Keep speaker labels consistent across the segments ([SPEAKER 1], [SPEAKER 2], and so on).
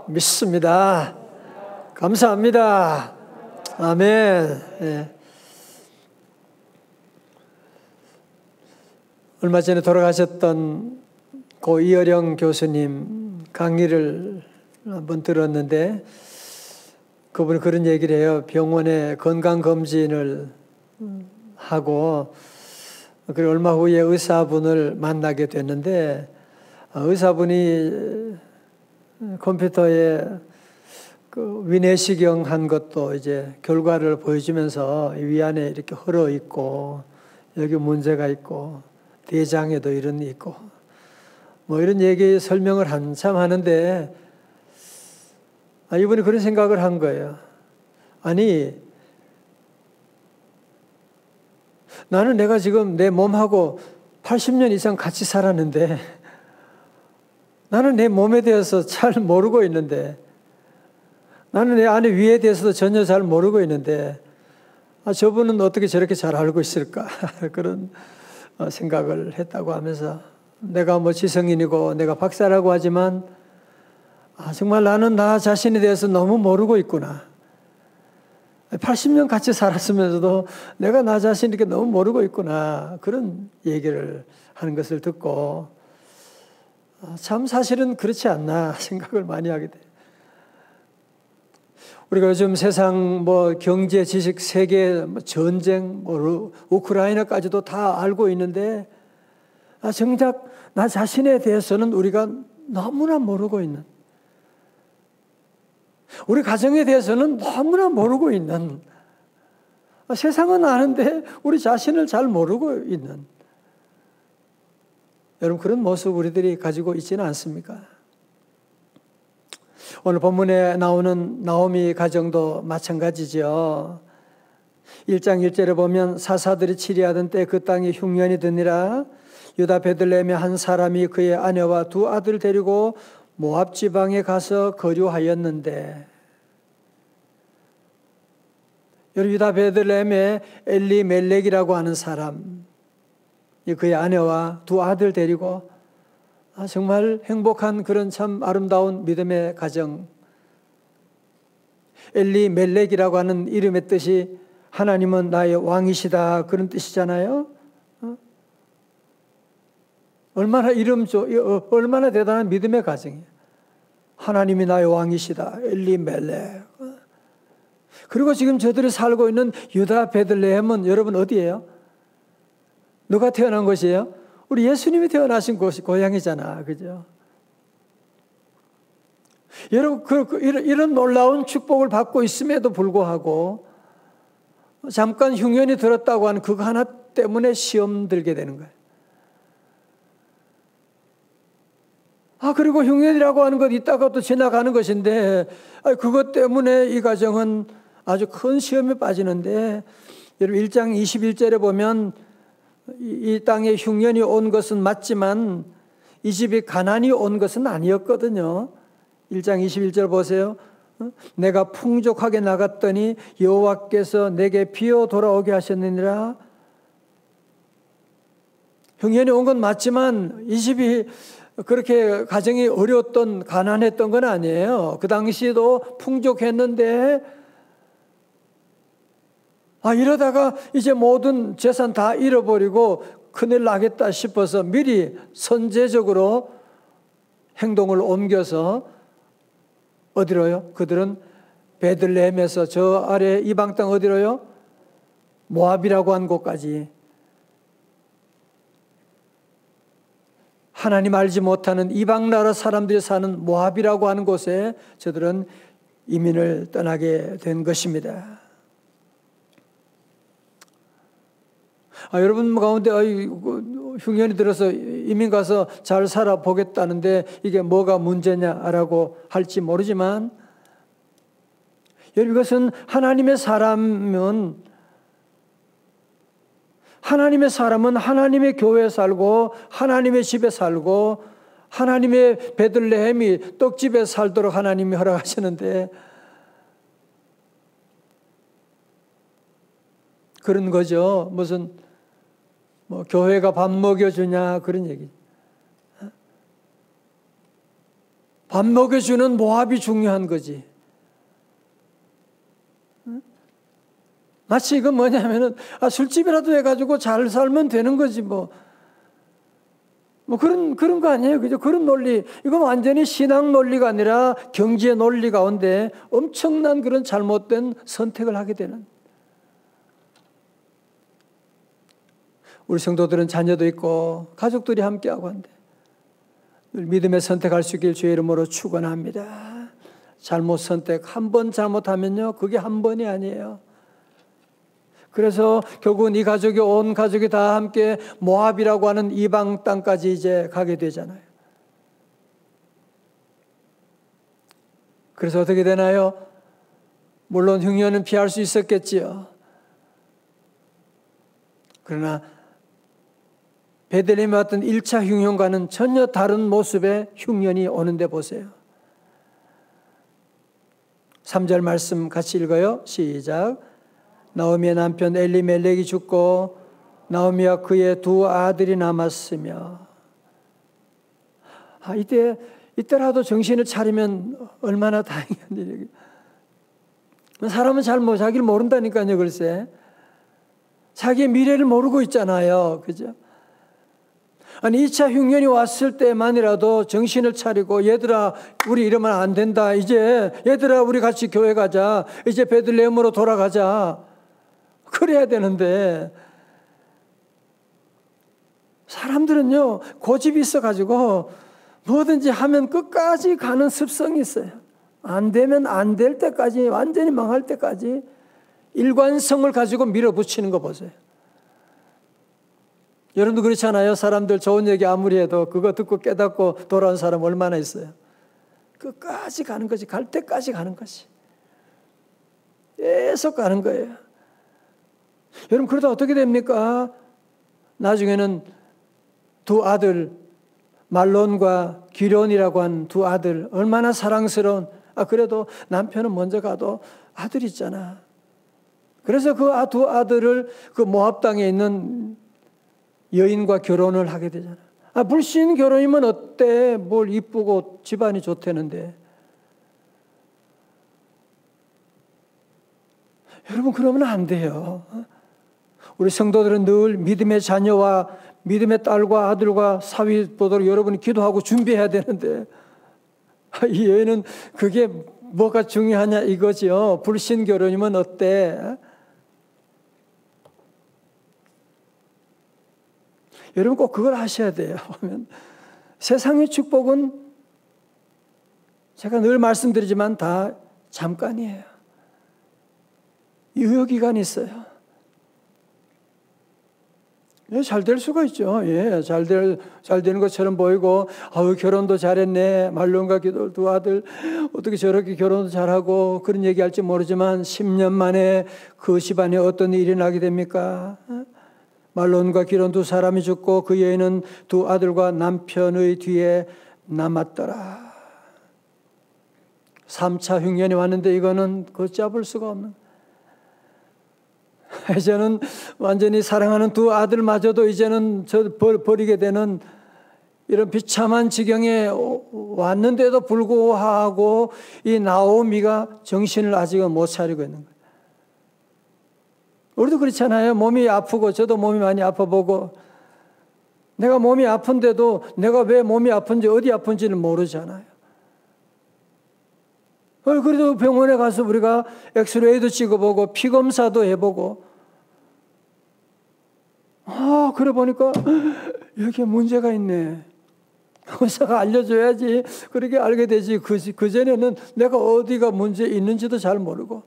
[SPEAKER 1] 믿습니다. 감사합니다. 아멘. 예. 얼마 전에 돌아가셨던 고 이어령 교수님 강의를 한번 들었는데 그분이 그런 얘기를 해요. 병원에 건강검진을 하고 그리고 얼마 후에 의사분을 만나게 됐는데 의사분이 컴퓨터에 그 위내시경 한 것도 이제 결과를 보여주면서 위 안에 이렇게 헐어 있고 여기 문제가 있고 대장에도 이런 게 있고 뭐 이런 얘기 설명을 한참 하는데 이분이 그런 생각을 한 거예요. 아니 나는 내가 지금 내 몸하고 80년 이상 같이 살았는데 나는 내 몸에 대해서 잘 모르고 있는데 나는 내 안에 위에 대해서도 전혀 잘 모르고 있는데 저분은 어떻게 저렇게 잘 알고 있을까 그런 생각을 했다고 하면서 내가 뭐 지성인이고 내가 박사라고 하지만 정말 나는 나 자신에 대해서 너무 모르고 있구나. 80년 같이 살았으면서도 내가 나 자신에게 너무 모르고 있구나. 그런 얘기를 하는 것을 듣고 참 사실은 그렇지 않나 생각을 많이 하게 돼요. 우리가 요즘 세상 뭐 경제, 지식, 세계, 전쟁, 우크라이나까지도 다 알고 있는데 정작 나 자신에 대해서는 우리가 너무나 모르고 있는, 우리 가정에 대해서는 너무나 모르고 있는, 세상은 아는데 우리 자신을 잘 모르고 있는, 여러분 그런 모습 우리들이 가지고 있지는 않습니까? 오늘 본문에 나오는 나오미 가정도 마찬가지죠. 1장 1절에 보면 사사들이 치리하던 때 그 땅에 흉년이 드니라. 유다 베들레헴의 한 사람이 그의 아내와 두 아들 데리고 모압 지방에 가서 거류하였는데, 유다 베들레헴의 엘리멜렉이라고 하는 사람, 그의 아내와 두 아들 데리고 정말 행복한 그런 참 아름다운 믿음의 가정. 엘리멜렉이라고 하는 이름의 뜻이 하나님은 나의 왕이시다 그런 뜻이잖아요. 얼마나 얼마나 대단한 믿음의 가정이에요. 하나님이 나의 왕이시다. 엘리멜렉. 그리고 지금 저들이 살고 있는 유다 베들레헴은 여러분 어디예요? 누가 태어난 곳이에요? 우리 예수님이 태어나신 곳이 고향이잖아. 그죠? 여러분, 이런 놀라운 축복을 받고 있음에도 불구하고 잠깐 흉년이 들었다고 하는 그거 하나 때문에 시험 들게 되는 거예요. 그리고 흉년이라고 하는 것 있다가 또 지나가는 것인데 그것 때문에 이 가정은 아주 큰 시험에 빠지는데, 여러분 1장 21절에 보면 이 땅에 흉년이 온 것은 맞지만 이 집이 가난이 온 것은 아니었거든요. 1장 21절 보세요. 내가 풍족하게 나갔더니 여호와께서 내게 비어 돌아오게 하셨느니라. 흉년이 온 건 맞지만 이 집이 그렇게 가정이 어려웠던, 가난했던 건 아니에요. 그 당시에도 풍족했는데 이러다가 이제 모든 재산 다 잃어버리고 큰일 나겠다 싶어서 미리 선제적으로 행동을 옮겨서 어디로요? 그들은 베들레헴에서 저 아래 이방 땅 어디로요? 모압이라고 한 곳까지, 하나님 알지 못하는 이방 나라 사람들이 사는 모압이라고 하는 곳에 저들은 이민을 떠나게 된 것입니다. 여러분 가운데 흉년이 들어서 이민 가서 잘 살아보겠다는데 이게 뭐가 문제냐라고 할지 모르지만, 여러분 이것은 하나님의 사람은 하나님의 교회에 살고 하나님의 집에 살고 하나님의 베들레헴이 떡집에 살도록 하나님이 허락하시는데 그런 거죠. 무슨 뭐 교회가 밥 먹여주냐 그런 얘기. 밥 먹여주는 모압이 중요한 거지. 마치 이건 뭐냐면은, 술집이라도 해가지고 잘 살면 되는 거지, 뭐 그런 거 아니에요. 그죠? 그런 논리. 이건 완전히 신앙 논리가 아니라 경제 논리 가운데 엄청난 그런 잘못된 선택을 하게 되는. 우리 성도들은 자녀도 있고 가족들이 함께하고 한데 늘 믿음의 선택할 수 있길 주의 이름으로 축원합니다. 잘못 선택, 한 번 잘못하면요, 그게 한 번이 아니에요. 그래서 결국은 이 가족이, 온 가족이 다 함께 모압이라고 하는 이방 땅까지 이제 가게 되잖아요. 그래서 어떻게 되나요? 물론 흉년은 피할 수 있었겠지요. 그러나 베들레헴에 왔던 1차 흉년과는 전혀 다른 모습의 흉년이 오는데 보세요. 3절 말씀 같이 읽어요. 시작. 나오미의 남편 엘리멜렉이 죽고 나오미와 그의 두 아들이 남았으며. 이때라도 정신을 차리면 얼마나 다행한 일이에요. 사람은 자기를 모른다니까요, 글쎄. 자기의 미래를 모르고 있잖아요. 그죠? 아니, 2차 흉년이 왔을 때만이라도 정신을 차리고, 얘들아, 우리 이러면 안 된다. 이제, 얘들아, 우리 같이 교회 가자. 이제 베들레헴으로 돌아가자. 그래야 되는데, 사람들은요, 고집이 있어가지고, 뭐든지 하면 끝까지 가는 습성이 있어요. 안 되면 안 될 때까지, 완전히 망할 때까지 일관성을 가지고 밀어붙이는 거 보세요. 여러분도 그렇잖아요. 사람들 좋은 얘기 아무리 해도 그거 듣고 깨닫고 돌아온 사람 얼마나 있어요. 끝까지 가는 것이, 갈 때까지 가는 것이. 계속 가는 거예요. 여러분, 그러다 어떻게 됩니까? 나중에는 두 아들, 말론과 기론이라고 한 두 아들, 얼마나 사랑스러운, 그래도 남편은 먼저 가도 아들 있잖아. 그래서 그 두 아들을 그 모압 땅에 있는 여인과 결혼을 하게 되잖아. 불신 결혼이면 어때? 뭘 이쁘고 집안이 좋다는데. 여러분, 그러면 안 돼요. 우리 성도들은 늘 믿음의 자녀와 믿음의 딸과 아들과 사위 보도록 여러분이 기도하고 준비해야 되는데, 이 여인은 그게 뭐가 중요하냐 이거지요. 불신 결혼이면 어때? 여러분 꼭 그걸 하셔야 돼요. 세상의 축복은 제가 늘 말씀드리지만 다 잠깐이에요. 유효기간이 있어요. 잘 될 수가 있죠. 예, 잘 되는 것처럼 보이고, 결혼도 잘했네. 말론과 기도 두 아들, 어떻게 저렇게 결혼도 잘하고, 그런 얘기 할지 모르지만, 10년 만에 그 집안에 어떤 일이 나게 됩니까? 말론과 기론 두 사람이 죽고, 그 여인은 두 아들과 남편의 뒤에 남았더라. 3차 흉년이 왔는데, 이거는 걷잡을 수가 없는. 이제는 완전히 사랑하는 두 아들마저도 이제는 버리게 되는 이런 비참한 지경에 왔는데도 불구하고 이 나오미가 정신을 아직은 못 차리고 있는 거예요. 우리도 그렇잖아요. 몸이 아프고, 저도 몸이 많이 아파보고, 내가 몸이 아픈데도 내가 왜 몸이 아픈지, 어디 아픈지는 모르잖아요. 그래도 병원에 가서 우리가 엑스레이도 찍어보고 피검사도 해보고, 그래 보니까 여기에 문제가 있네. 의사가 알려줘야지 그렇게 알게 되지. 그전에는 내가 어디가 문제 있는지도 잘 모르고.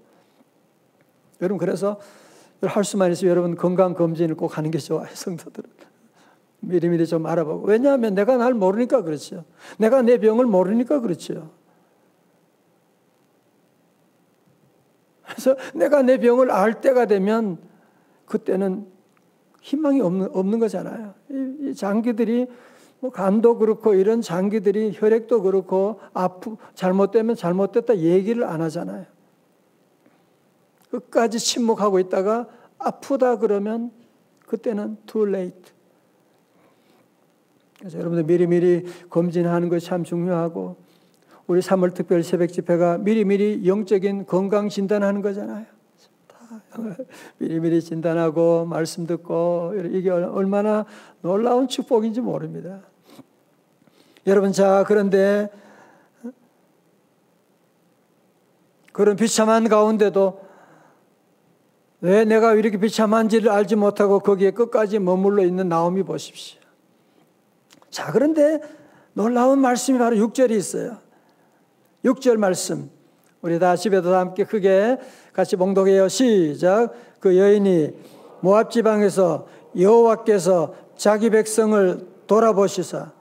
[SPEAKER 1] 여러분, 그래서 할 수만 있으면 여러분 건강검진을 꼭 하는 게 좋아요. 성도들은 미리미리 좀 알아보고. 왜냐하면 내가 날 모르니까 그렇죠. 내가 내 병을 모르니까 그렇죠. 그래서 내가 내 병을 알 때가 되면 그때는 희망이 없는 거잖아요. 이 장기들이, 간도 그렇고 이런 장기들이, 혈액도 그렇고, 잘못되면 잘못됐다 얘기를 안 하잖아요. 끝까지 침묵하고 있다가 아프다 그러면 그때는 too late. 그래서 여러분들 미리미리 검진하는 것이 참 중요하고, 우리 3월 특별 새벽 집회가 미리미리 영적인 건강 진단하는 거잖아요. 미리미리 진단하고 말씀 듣고 이게 얼마나 놀라운 축복인지 모릅니다. 여러분, 자, 그런데 그런 비참한 가운데도 왜 내가 이렇게 비참한지를 알지 못하고 거기에 끝까지 머물러 있는 나오미 보십시오. 자, 그런데 놀라운 말씀이 바로 6절이 있어요. 6절 말씀. 우리 다 집에도 다 함께 크게 같이 봉독해요. 시작. 그 여인이 모압 지방에서 여호와께서 자기 백성을 돌아보시사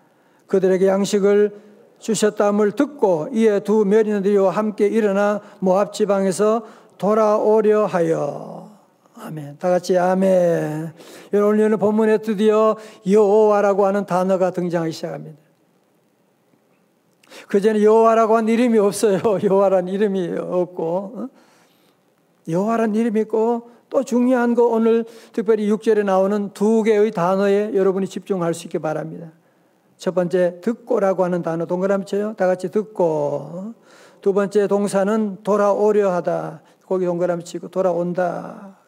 [SPEAKER 1] 그들에게 양식을 주셨다함을 듣고 이에 두 며느리와 함께 일어나 모압 지방에서 돌아오려 하여. 아멘. 다 같이 아멘. 오늘 본문에 드디어 여호와라고 하는 단어가 등장하기 시작합니다. 그전에 여호와라고 한 이름이 없어요. 여호와라는 이름이 없고, 여호와라는 이름이 있고, 또 중요한 거 오늘 특별히 6절에 나오는 두 개의 단어에 여러분이 집중할 수 있게 바랍니다. 첫 번째 듣고라고 하는 단어 동그라미 쳐요. 다 같이 듣고. 두 번째 동사는 돌아오려 하다. 거기 동그라미 치고 돌아온다.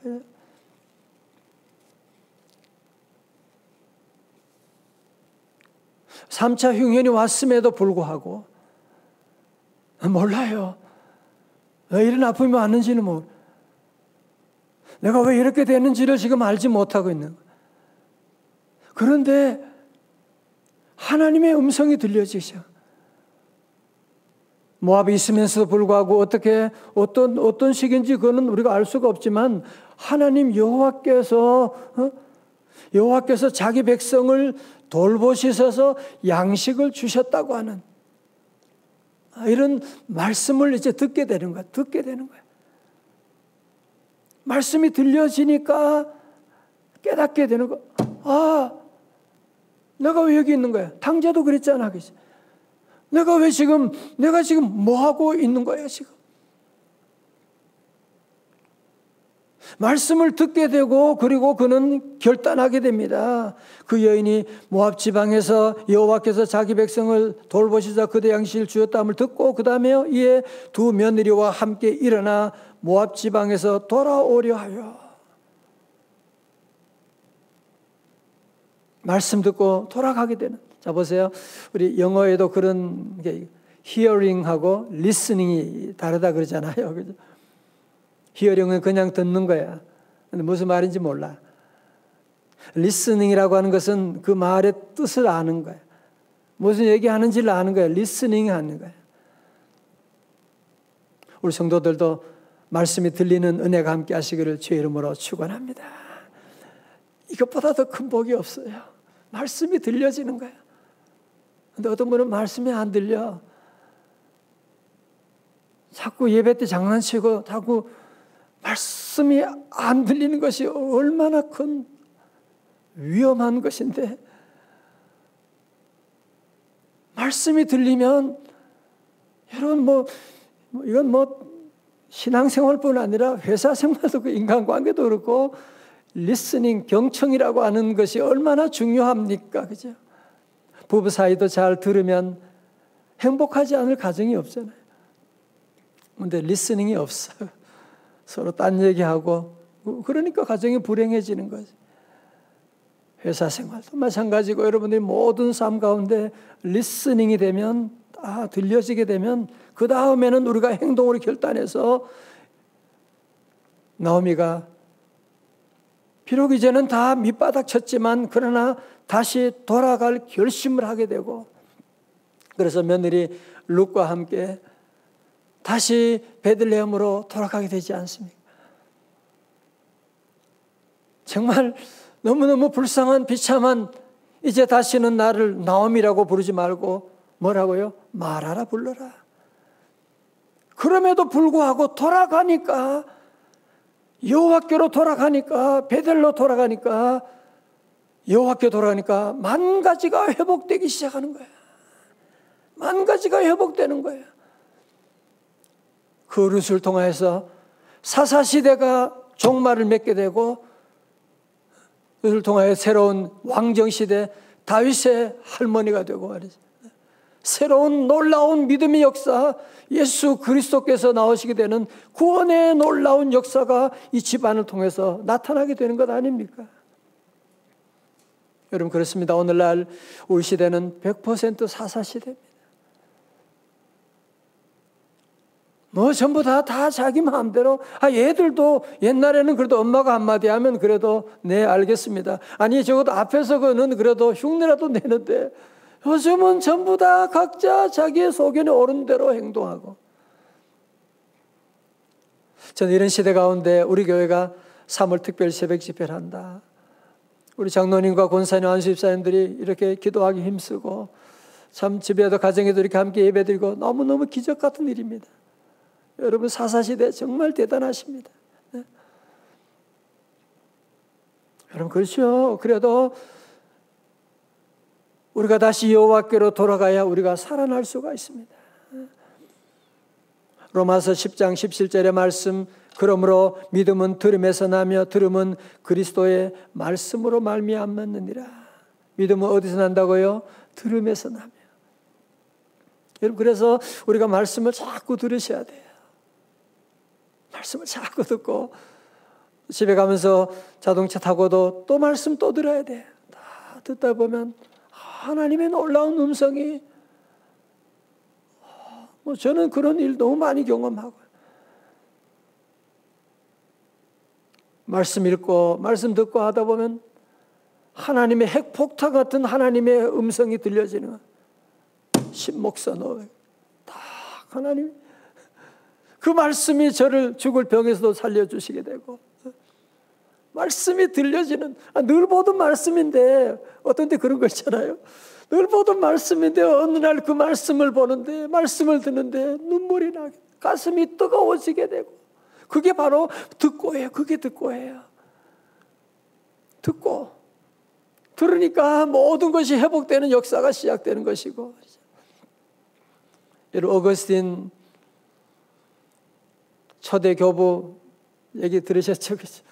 [SPEAKER 1] 3차 흉년이 왔음에도 불구하고 몰라요. 왜 이런 아픔이 왔는지는 내가 왜 이렇게 됐는지를 지금 알지 못하고 있는 거예요. 그런데 하나님의 음성이 들려지죠. 모압이 있으면서도 불구하고 어떤 시기인지 그거는 우리가 알 수가 없지만 하나님 여호와께서 자기 백성을 돌보시셔서 양식을 주셨다고 하는 이런 말씀을 이제 듣게 되는 거야. 말씀이 들려지니까 깨닫게 되는 거. 아, 내가 왜 여기 있는 거야? 당자도 그랬잖아. 그치? 내가 지금 뭐 하고 있는 거야, 지금? 말씀을 듣게 되고 그리고 그는 결단하게 됩니다. 그 여인이 모압 지방에서 여호와께서 자기 백성을 돌보시자 그대 양식을 주었다함을 듣고 그 다음에 이에 두 며느리와 함께 일어나 모압 지방에서 돌아오려 하여. 말씀 듣고 돌아가게 되는. 자, 보세요. 우리 영어에도 그런 게 hearing하고 listening이 다르다 그러잖아요. 그죠? 히어링은 그냥 듣는 거야. 근데 무슨 말인지 몰라. 리스닝이라고 하는 것은 그 말의 뜻을 아는 거야. 무슨 얘기하는지를 아는 거야. 리스닝 하는 거야. 우리 성도들도 말씀이 들리는 은혜가 함께 하시기를 주의 이름으로 축원합니다. 이것보다 더 큰 복이 없어요. 말씀이 들려지는 거야. 근데 어떤 분은 말씀이 안 들려. 자꾸 예배 때 장난치고 자꾸 말씀이 안 들리는 것이 얼마나 큰 위험한 것인데, 말씀이 들리면 여러분 이건 신앙생활뿐 아니라 회사 생활도 그 인간관계도 그렇고 리스닝 경청이라고 하는 것이 얼마나 중요합니까? 그죠? 부부 사이도 잘 들으면 행복하지 않을 가정이 없잖아요. 근데 리스닝이 없어요. 서로 딴 얘기하고 그러니까 가정이 불행해지는 거지. 회사 생활도 마찬가지고 여러분들이 모든 삶 가운데 리스닝이 되면 들려지게 되면 그 다음에는 우리가 행동으로 결단해서 나오미가 비록 이제는 다 밑바닥 쳤지만 그러나 다시 돌아갈 결심을 하게 되고 그래서 며느리 룻과 함께 다시 베들레헴으로 돌아가게 되지 않습니까? 정말 너무너무 불쌍한 비참한 이제 다시는 나를 나오미라고 부르지 말고 뭐라고요? 마라라 불러라. 그럼에도 불구하고 돌아가니까 여호와께로 돌아가니까 베델로 돌아가니까 여호와께 돌아가니까 만 가지가 회복되기 시작하는 거야. 만 가지가 회복되는 거야. 그 룻을 통해서 사사시대가 종말을 맺게 되고 룻을 통하여 새로운 왕정시대 다윗의 할머니가 되고 말이죠. 새로운 놀라운 믿음의 역사, 예수 그리스도께서 나오시게 되는 구원의 놀라운 역사가 이 집안을 통해서 나타나게 되는 것 아닙니까? 여러분, 그렇습니다. 오늘날 우리 시대는 100% 사사시대입니다. 뭐 전부 다 자기 마음대로. 얘들도 옛날에는 그래도 엄마가 한마디 하면 그래도 네 알겠습니다. 아니 적어도 앞에서 그는 그래도 흉내라도 내는데, 요즘은 전부 다 각자 자기의 소견에 오른 대로 행동하고. 저는 이런 시대 가운데 우리 교회가 3월 특별 새벽 집회를 한다. 우리 장로님과 권사님, 안수집사님들이 이렇게 기도하기 힘쓰고, 참 집에도 가정에도 이렇게 함께 예배드리고, 너무너무 기적 같은 일입니다. 여러분, 사사시대 정말 대단하십니다. 네. 여러분, 그렇죠. 그래도 우리가 다시 여호와께로 돌아가야 우리가 살아날 수가 있습니다. 로마서 10장 17절의 말씀, 그러므로 믿음은 들음에서 나며 들음은 그리스도의 말씀으로 말미암느니라. 믿음은 어디서 난다고요? 들음에서 나며. 여러분, 그래서 우리가 말씀을 자꾸 들으셔야 돼요. 말씀을 자꾸 듣고, 집에 가면서 자동차 타고도 또 말씀 또 들어야 돼. 다 듣다 보면 하나님의 놀라운 음성이, 저는 그런 일 너무 많이 경험하고, 말씀 읽고 말씀 듣고 하다 보면 하나님의 핵폭탄 같은 하나님의 음성이 들려지는 거예요. 신목선어 다 하나님, 그 말씀이 저를 죽을 병에서도 살려주시게 되고, 말씀이 들려지는, 늘 보던 말씀인데, 어떤 때 그런 거 있잖아요. 늘 보던 말씀인데 어느 날 그 말씀을 보는데, 말씀을 듣는데 눈물이 나게, 가슴이 뜨거워지게 되고, 그게 바로 듣고예요. 그게 듣고예요. 듣고 들으니까 모든 것이 회복되는 역사가 시작되는 것이고. 여러분, 어거스틴 초대 교부 얘기 들으셨죠? 그렇죠?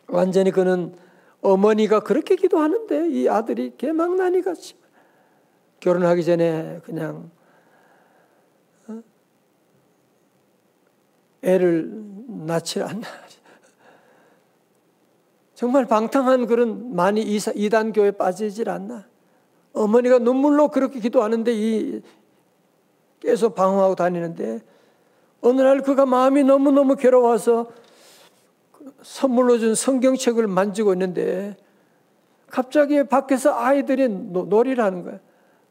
[SPEAKER 1] 완전히 그는 어머니가 그렇게 기도하는데 이 아들이 개망나니 같이 결혼하기 전에 그냥 애를 낳지 않나. 정말 방탕한 그런, 많이 이단교에 빠지질 않나. 어머니가 눈물로 그렇게 기도하는데 계속 방황하고 다니는데, 어느 날 그가 마음이 너무너무 괴로워서 선물로 준 성경책을 만지고 있는데, 갑자기 밖에서 아이들이 놀이를 하는 거예요.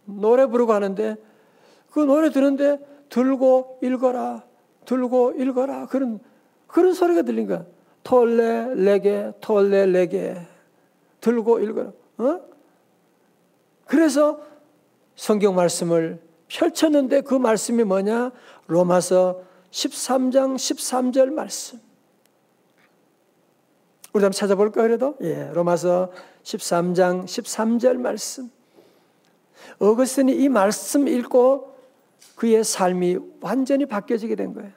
[SPEAKER 1] 노래 부르고 하는데, 그 노래 듣는데 들고 읽어라, 들고 읽어라, 그런 소리가 들린 거야. 톨레 레게, 톨레 레게, 들고 읽어라. 그래서 성경 말씀을 펼쳤는데, 그 말씀이 뭐냐? 로마서 13장 13절 말씀. 우리 한번 찾아볼까요? 그래도 로마서 13장 13절 말씀. 어거스틴이 이 말씀 읽고 그의 삶이 완전히 바뀌어지게 된 거예요.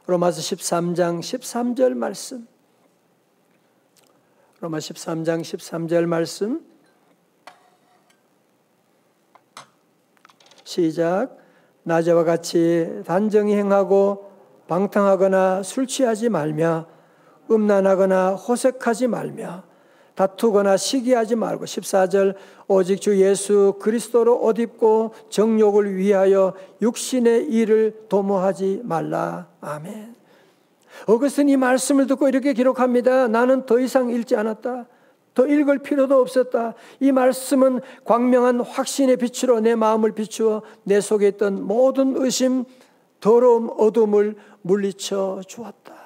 [SPEAKER 1] 로마서 13장 13절 말씀. 로마 13장 13절 말씀. 시작. 낮에와 같이 단정히 행하고 방탕하거나 술 취하지 말며 음란하거나 호색하지 말며 다투거나 시기하지 말고. 14절. 오직 주 예수 그리스도로 옷 입고 정욕을 위하여 육신의 일을 도모하지 말라. 아멘. 어거스틴이 이 말씀을 듣고 이렇게 기록합니다. 나는 더 이상 읽지 않았다. 더 읽을 필요도 없었다. 이 말씀은 광명한 확신의 빛으로 내 마음을 비추어 내 속에 있던 모든 의심, 더러움, 어둠을 물리쳐 주었다.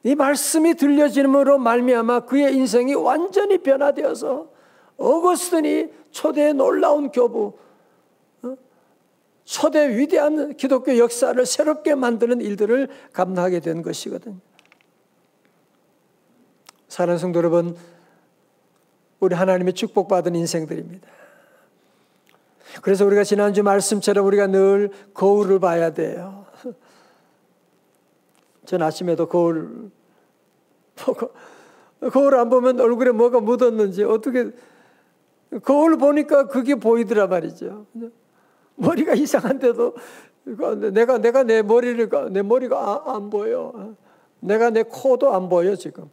[SPEAKER 1] 이 말씀이 들려짐으로 말미암아 그의 인생이 완전히 변화되어서 어거스틴이 초대의 놀라운 교부, 초대 위대한 기독교 역사를 새롭게 만드는 일들을 감당하게 된 것이거든요. 사랑하는 성도 여러분, 우리 하나님의 축복받은 인생들입니다. 그래서 우리가 지난주 말씀처럼 우리가 늘 거울을 봐야 돼요. 전 아침에도 거울 보고, 거울 안 보면 얼굴에 뭐가 묻었는지, 어떻게 거울 보니까 그게 보이더라 말이죠. 머리가 이상한데도 내가 내 머리가 안 보여. 내가 내 코도 안 보여 지금.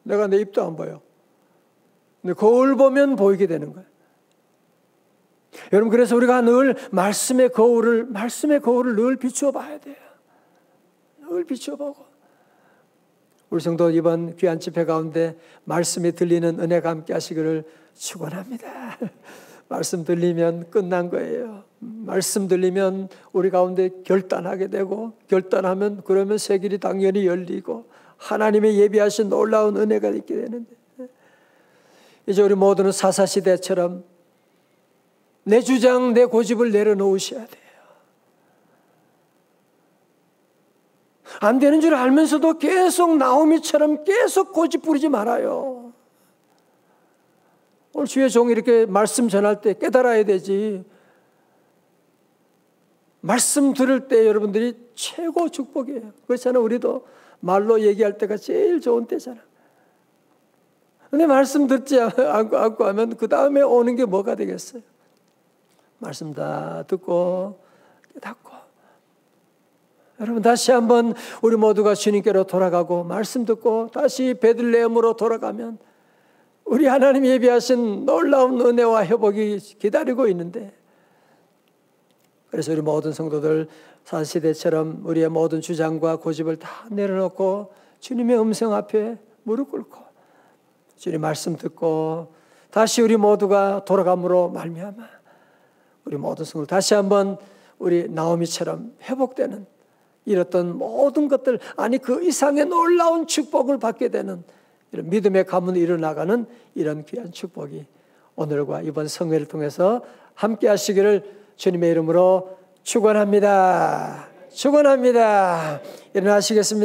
[SPEAKER 1] 내가 내 입도 안 보여. 근데 거울 보면 보이게 되는 거예요. 여러분, 그래서 우리가 늘 말씀의 거울을 늘 비추어 봐야 돼요. 늘 비추어 보고. 우리 성도 이번 귀한 집회 가운데 말씀이 들리는 은혜가 함께 하시기를 축원합니다. 말씀 들리면 끝난 거예요. 말씀 들리면 우리 가운데 결단하게 되고, 결단하면 그러면 새 길이 당연히 열리고 하나님의 예비하신 놀라운 은혜가 있게 되는데, 이제 우리 모두는 사사시대처럼 내 주장, 내 고집을 내려놓으셔야 돼요. 안 되는 줄 알면서도 계속 나오미처럼 계속 고집 부리지 말아요. 오늘 주의 종이 이렇게 말씀 전할 때 깨달아야 되지. 말씀 들을 때 여러분들이 최고 축복이에요. 그렇잖아요. 우리도 말로 얘기할 때가 제일 좋은 때잖아. 근데 말씀 듣지 않고 하면 그 다음에 오는 게 뭐가 되겠어요? 말씀 다 듣고 깨닫고. 여러분, 다시 한번 우리 모두가 주님께로 돌아가고 말씀 듣고 다시 베들레헴으로 돌아가면 우리 하나님 예비하신 놀라운 은혜와 회복이 기다리고 있는데, 그래서 우리 모든 성도들 사시대처럼 우리의 모든 주장과 고집을 다 내려놓고 주님의 음성 앞에 무릎 꿇고 주님 말씀 듣고 다시 우리 모두가 돌아감으로 말미암아 우리 모든 성도들 다시 한번 우리 나오미처럼 회복되는 이랬던 모든 것들, 아니 그 이상의 놀라운 축복을 받게 되는 이런 믿음의 가문이 일어나가는 이런 귀한 축복이 오늘과 이번 성회를 통해서 함께 하시기를 주님의 이름으로 축원합니다. 축원합니다. 일어나시겠습니다.